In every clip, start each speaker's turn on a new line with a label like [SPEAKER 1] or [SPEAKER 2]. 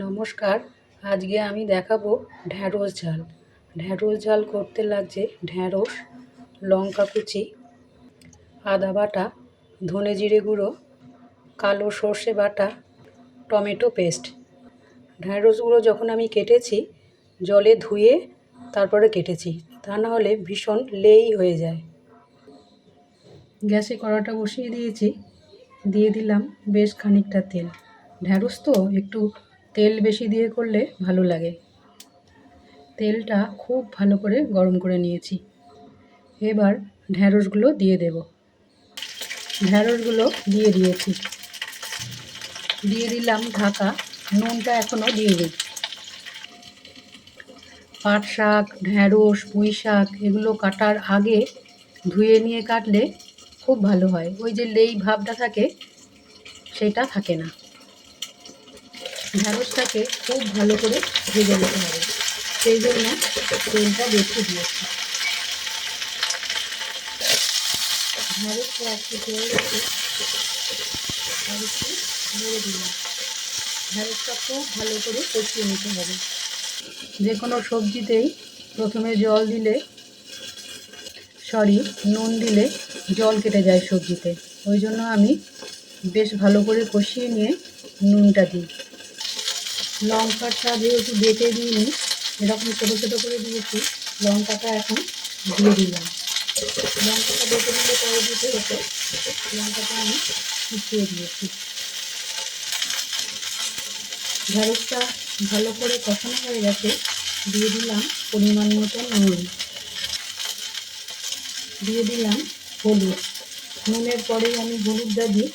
[SPEAKER 1] নমস্কার। আজকে আমি দেখাবো ঢ্যাঁড়স ঝাল। ঢ্যাঁড়স ঝাল করতে লাগছে ঢ্যাঁড়স, লঙ্কা কুচি, আদা বাটা, ধনে জিরে গুঁড়ো, কালো সর্ষে বাটা, টমেটো পেস্ট। ঢ্যাঁড়সগুলো যখন আমি কেটেছি জলে ধুয়ে তারপরে কেটেছি, তা না হলে ভীষণ লেই হয়ে যায়। গ্যাসে কড়াটা বসিয়ে দিয়েছি, দিয়ে দিলাম বেশ খানিকটা তেল। ঢ্যাঁড়স তো একটু তেল বেশি দিয়ে করলে ভালো লাগে। তেলটা খুব ভালো করে গরম করে নিয়েছি। এবার ঢ্যাঁড়সগুলো দিয়ে দেব। ঢ্যাঁড়সগুলো দিয়ে দিয়েছি, দিয়ে দিলাম ঢাকা। নুনটা এখনও দিয়ে দিই। পাট শাক, ঢ্যাঁড়স, পুঁই শাক এগুলো কাটার আগে ধুয়ে নিয়ে কাটলে খুব ভালো হয়। ওই যে লেই ভাবটা থাকে সেটা থাকে না। ঢ্যাঁড়সটাকে খুব ভালো করে ভেজে নিতে হবে, সেই জন্য তেলটা বেশি দিয়েছি। ঢ্যাঁড়সটা একটু তেল রেখে আর একটু নেড়ে দিলাম। ঢ্যাঁড়সটা খুব ভালো করে কষিয়ে নিতে হবে। যে কোনো সবজিতেই প্রথমে নুন দিলে জল কেটে যায় সবজিতে। ওই জন্য আমি বেশ ভালো করে কষিয়ে নিয়ে নুনটা দিই। লঙ্কাটা যেহেতু বেটে দিইনি, এরকম ছোটো ছোটো করে দিয়েছি, লঙ্কাটা এখন দিয়ে দিলাম। লঙ্কাটা বেটে দিলে পরে দিতে হতো, লঙ্কাটা আমি কুচিয়ে দিয়েছি। ঢ্যাঁড়সটা ভালো করে কষানো হয়ে গেছে, দিয়ে দিলাম পরিমাণ মতো নুন, দিয়ে দিলাম হলুদ। নুনের পরে আমি হলুদটা দিই,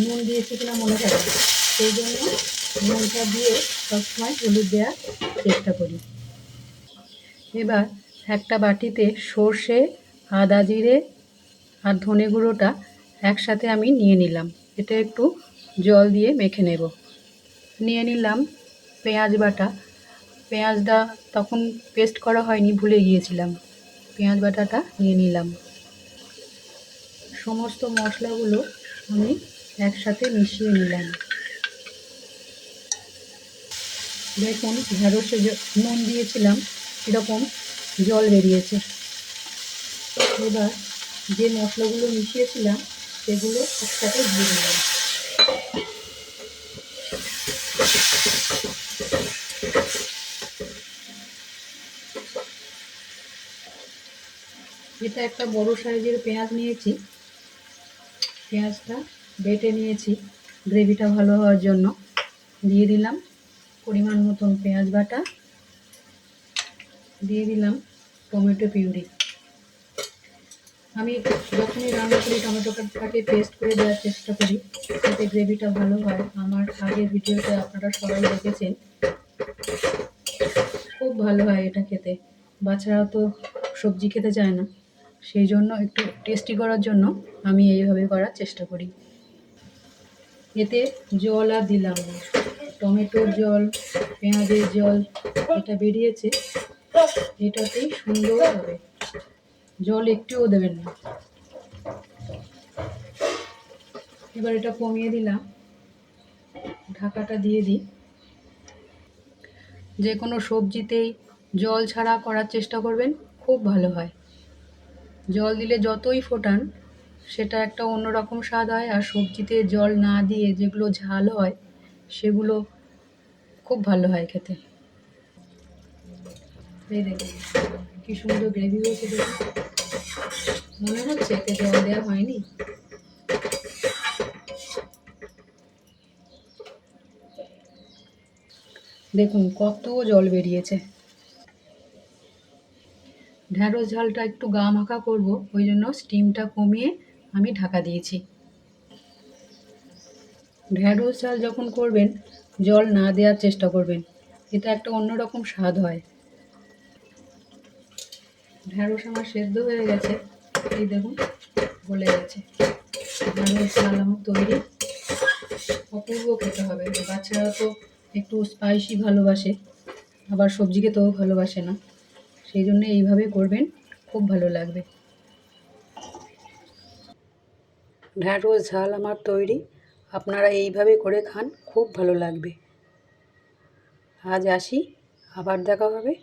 [SPEAKER 1] নুন দিয়েছি কিনা মনে থাকে, সেই জন্য নুনটা দিয়ে সবসময় হলুদ দেওয়ার চেষ্টা করি। এবার একটা বাটিতে সর্ষে, আদা, জিরে আর ধনে গুঁড়োটা একসাথে আমি নিয়ে নিলাম। এটা একটু জল দিয়ে মেখে নেব। নিয়ে নিলাম পেঁয়াজ বাটা। পেঁয়াজটা তখন পেস্ট করা হয়নি, ভুলে গিয়েছিলাম। পেঁয়াজ বাটাটা নিয়ে নিলাম। সমস্ত মশলাগুলো আমি একসাথে মিশিয়ে নিলাম। দেখুন ঢ্যাঁড়সে নুন দিয়েছিলাম, এরকম জল বেরিয়েছে। এবার যে মশলাগুলো মিশিয়েছিলাম সেগুলো একসাথে দিয়ে দিলাম। এটা একটা বড় সাইজের পেঁয়াজ নিয়েছি। পেঁয়াজটা বেটে নিয়েছি গ্রেভিটা ভালো হওয়ার জন্য। দিয়ে দিলাম পরিমাণ মতন পেঁয়াজ বাটা, দিয়ে দিলাম টমেটো পিউরি। আমি যখনই রান্না করি টমেটোটাকে পেস্ট করে দেওয়ার চেষ্টা করি, যাতে গ্রেভিটা ভালো হয়। আমার আগের ভিডিওতে আপনারা সবাই দেখেছেন, খুব ভালো হয় এটা খেতে। বাচ্চারা তো সবজি খেতে চায় না, সেই জন্য একটু টেস্টি করার জন্য আমি এইভাবে করার চেষ্টা করি। এতে জল আর দিলাম না, টমেটোর জল, পেঁয়াজের জল এটা বেরিয়েছে, এটাতেই সুন্দর হবে। জল একটুও দেবেন না। এবার এটা কমিয়ে দিলাম, ঢাকাটা দিয়ে দিই। যে কোনো সবজিতেই জল ছাড়া করার চেষ্টা করবেন, খুব ভালো হয়। জল দিলে যতই ফোটান সেটা একটা অন্যরকম স্বাদ হয়, আর সবজিতে জল না দিয়ে যেগুলো ঝাল হয় সেগুলো খুব ভালো হয় খেতে। এই দেখুন কি সুন্দর গ্রেভি হয়েছে, দেখুন মনে হচ্ছে এতে জল দেওয়া হয়নি। দেখুন কত জল বেরিয়েছে। ঢ্যাঁড়স ঝালটা একটু গা মাখা করবো, ওই জন্য স্টিমটা কমিয়ে আমি ঢাকা দিয়েছি। ঢ্যাঁড়স ঝাল যখন করবেন জল না দেওয়ার চেষ্টা করবেন, এটা একটা অন্যরকম স্বাদ হয়। ঢ্যাঁড়স আমার সেদ্ধ হয়ে গেছে, এই দেখুন গলে গেছে। ঢ্যাঁড়স ঝাল আমার তৈরি। অপূর্ব খেতে হবে। বাচ্চারা তো একটু স্পাইসি ভালোবাসে, আবার সবজি খেতেও ভালোবাসে না, সেই জন্য এইভাবে করবেন, খুব ভালো লাগবে। ঢ্যাঁড়স ঝাল আমার তৈরি, আপনারা এইভাবে করে খান, খুব ভালো লাগবে। আজ আসি, আবার দেখা হবে।